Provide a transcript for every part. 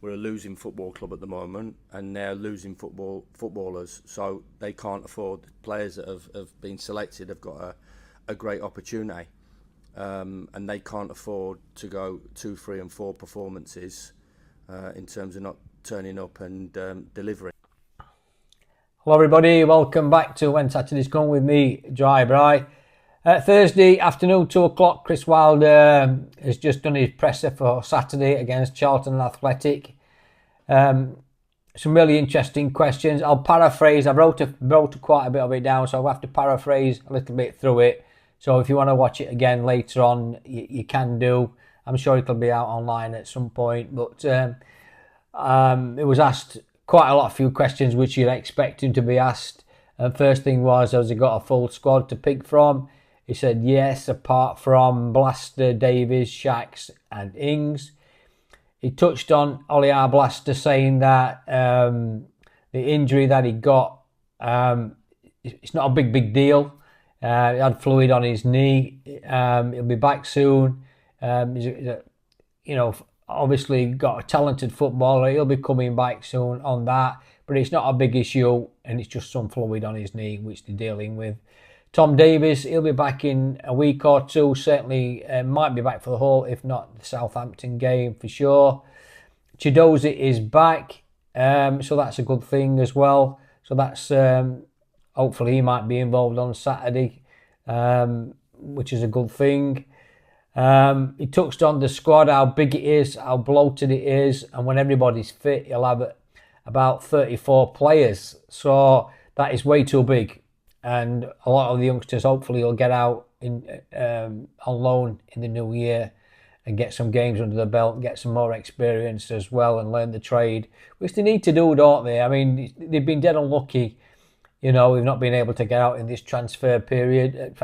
we're a losing football club at the moment, and they're losing footballers, so they can't afford. Players that have been selected have got a great opportunity, and they can't afford to go 2, 3 and 4 performances in terms of not turning up and delivering. Hello everybody, welcome back to When Saturday's Come with me, Dry Bry. Thursday afternoon, 2 o'clock, Chris Wilder has just done his presser for Saturday against Charlton Athletic. Some really interesting questions. I'll paraphrase. I wrote quite a bit of it down, so I'll have to paraphrase a little bit through it. So if you want to watch it again later on, you can do. I'm sure it'll be out online at some point. But it was asked quite a few questions which you'd expect him to be asked. First thing was, has he got a full squad to pick from? He said yes, apart from Blaster, Davies, Shacks and Ings. He touched on Oliar Blaster, saying that the injury that he got, it's not a big deal. He had fluid on his knee. He'll be back soon. Obviously got a talented footballer. He'll be coming back soon on that. But it's not a big issue, and it's just some fluid on his knee, which they're dealing with. Tom Davies, he'll be back in a week or two. Certainly might be back for the whole, if not the Southampton game for sure. Chidozie is back, so that's a good thing as well. So that's hopefully he might be involved on Saturday, which is a good thing. He touched on the squad, how big it is, how bloated it is, and when everybody's fit, he'll have about 34 players. So that is way too big. And a lot of the youngsters hopefully will get out on loan in the new year and get some games under the belt and get some more experience as well and learn the trade, which they need to do, don't they? I mean, they've been dead unlucky, we've not been able to get out in this transfer period.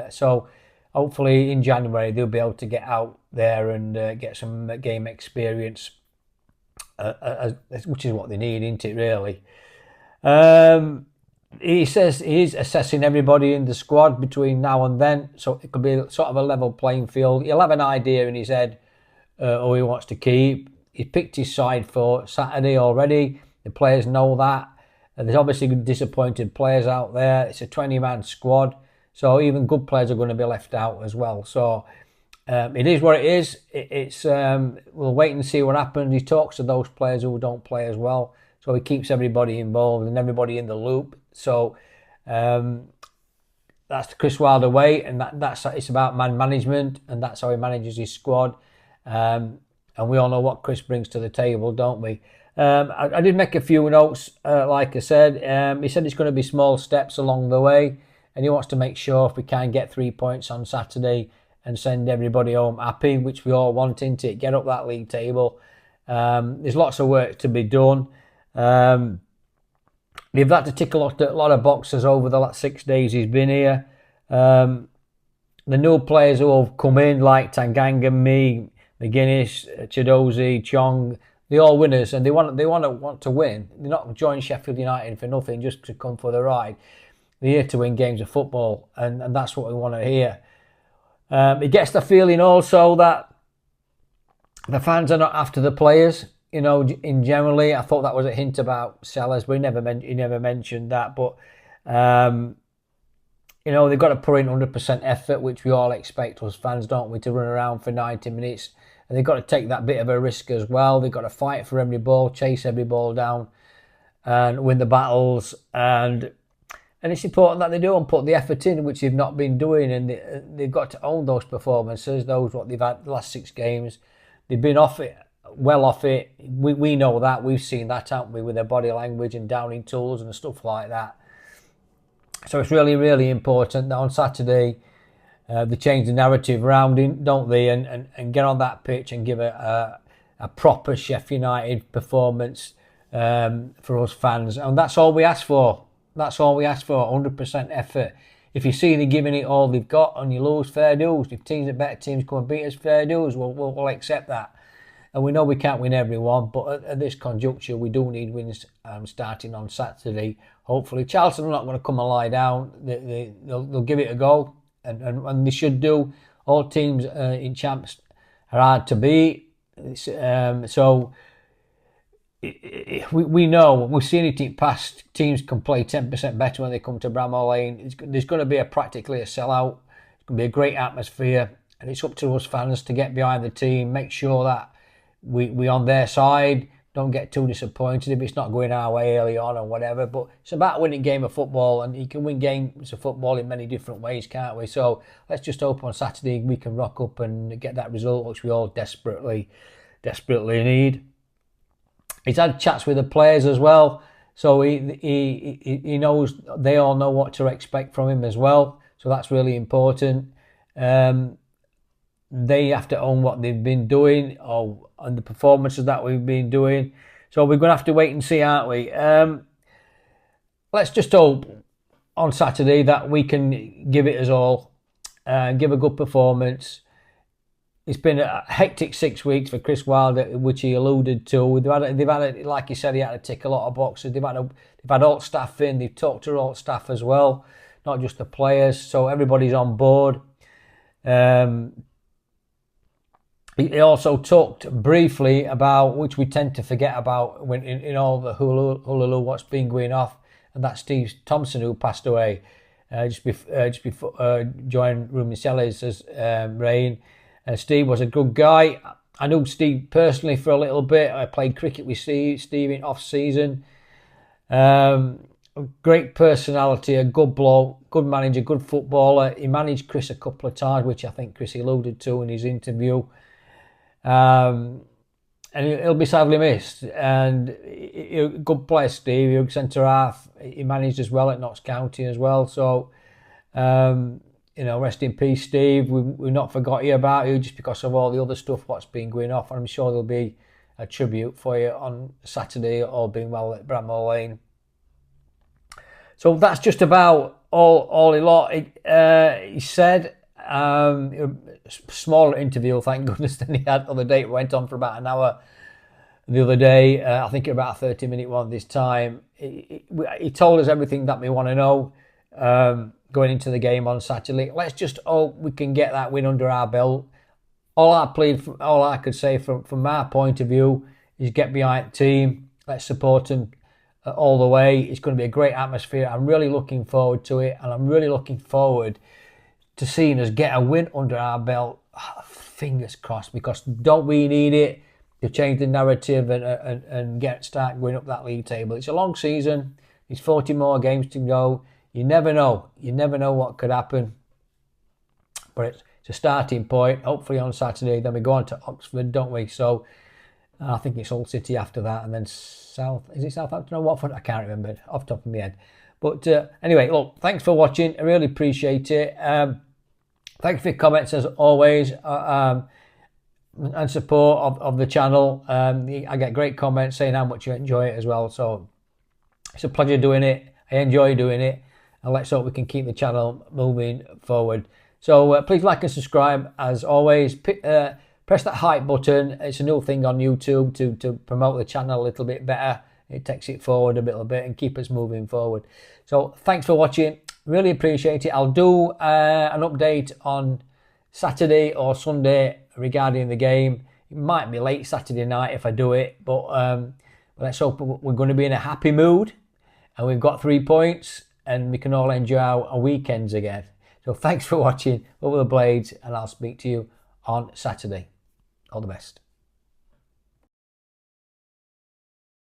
So hopefully in January they'll be able to get out there and get some game experience, which is what they need, isn't it, really? He says he's assessing everybody in the squad between now and then, so it could be sort of a level playing field. He'll have an idea in his head who he wants to keep. He's picked his side for Saturday already. The players know that. There's obviously disappointed players out there. It's a 20-man squad, so even good players are going to be left out as well. So it is what it is. We'll wait and see what happens. He talks to those players who don't play as well. So he keeps everybody involved and everybody in the loop. So that's the Chris Wilder way, and it's about man management, and that's how he manages his squad. And we all know what Chris brings to the table, don't we? I did make a few notes, like I said. He said it's going to be small steps along the way, and he wants to make sure if we can get 3 points on Saturday and send everybody home happy, which we all want, into it, get up that league table. There's lots of work to be done. They've had to tick a lot of boxes over the last 6 days he's been here. The new players who have come in, like Tanganga, me, McGuinness, Chidozie, Chong, they're all winners, and they want to win. They're not joining Sheffield United for nothing, just to come for the ride. They're here to win games of football, and that's what we want to hear. It gets the feeling also that the fans are not after the players. In generally, I thought that was a hint about Sellers, but he never mentioned that. But they've got to put in 100% effort, which we all expect as fans, don't we, to run around for 90 minutes. And they've got to take that bit of a risk as well. They've got to fight for every ball, chase every ball down, and win the battles. And it's important that they do and put the effort in, which they've not been doing. And they've got to own those performances. What they've had the last 6 games. They've been off it. Well off it. We know that. We've seen that, haven't we, with their body language and downing tools and stuff like that. So it's really, really important that on Saturday they change the narrative around, don't they, and get on that pitch and give a proper Sheffield United performance for us fans. And that's all we ask for. That's all we ask for, 100% effort. If you see they're giving it all they've got and you lose, fair dues. If better teams come and beat us, fair dues. We'll accept that. And we know we can't win everyone, but at this conjuncture, we do need wins starting on Saturday. Hopefully, Charlton are not going to come and lie down. They'll give it a go, and they should do. All teams in champs are hard to beat. So we know, we've seen it in past, teams can play 10% better when they come to Bramall Lane. There's going to be practically a sellout. It's going to be a great atmosphere, and it's up to us fans to get behind the team, make sure that we on their side, don't get too disappointed if it's not going our way early on or whatever. But it's about winning a game of football, and you can win games of football in many different ways, can't we? So let's just hope on Saturday we can rock up and get that result, which we all desperately need. He's had chats with the players as well, so he knows, they all know what to expect from him as well. So that's really important. They have to own what they've been doing, and the performances that we've been doing. So we're going to have to wait and see, aren't we? Let's just hope on Saturday that we can give it us all, give a good performance. It's been a hectic 6 weeks for Chris Wilder, which he alluded to. They've had, like he said, he had to tick a lot of boxes. They've had alt staff in. They've talked to alt staff as well, not just the players. So everybody's on board. He also talked briefly about, which we tend to forget about when in all the hula what's been going off, and that's Steve Thompson, who passed away just before joined Rumicelli's reign. Steve was a good guy. I knew Steve personally for a little bit. I played cricket with Steve in off-season. Great personality, a good bloke, good manager, good footballer. He managed Chris a couple of times, which I think Chris alluded to in his interview. And he'll be sadly missed. And good player, Steve. He was centre half. He managed as well at Notts County as well. So, rest in peace, Steve. We've not forgot you about you just because of all the other stuff what's been going off. And I'm sure there'll be a tribute for you on Saturday, all being well, at Bramall Lane. So that's just about all a lot. He said. Smaller interview, thank goodness, than he had the other day. It went on for about an hour the other day. I think about a 30-minute one this time. He told us everything that we want to know going into the game on Saturday. Let's just hope we can get that win under our belt. All I could say from my point of view is get behind the team. Let's support them all the way. It's going to be a great atmosphere. I'm really looking forward to it, and I'm really looking forward to seeing us get a win under our belt. Fingers crossed, because don't we need it to change the narrative and start going up that league table. It's a long season. There's 40 more games to go. You never know. You never know what could happen. But it's a starting point. Hopefully on Saturday, then we go on to Oxford, don't we? So I think it's Hull City after that, and then is it Southampton or Watford? I can't remember off the top of my head. But anyway, look, thanks for watching. I really appreciate it. Thanks for your comments as always, and support of the channel. I get great comments saying how much you enjoy it as well. So it's a pleasure doing it. I enjoy doing it. And let's hope we can keep the channel moving forward. So please like and subscribe as always. Press that hype button. It's a new thing on YouTube to promote the channel a little bit better. It takes it forward a little bit and keep us moving forward. So thanks for watching. Really appreciate it. I'll do an update on Saturday or Sunday regarding the game. It might be late Saturday night if I do it, but let's hope we're going to be in a happy mood and we've got 3 points and we can all enjoy our weekends again. So thanks for watching. Over the Blades, and I'll speak to you on Saturday. All the best.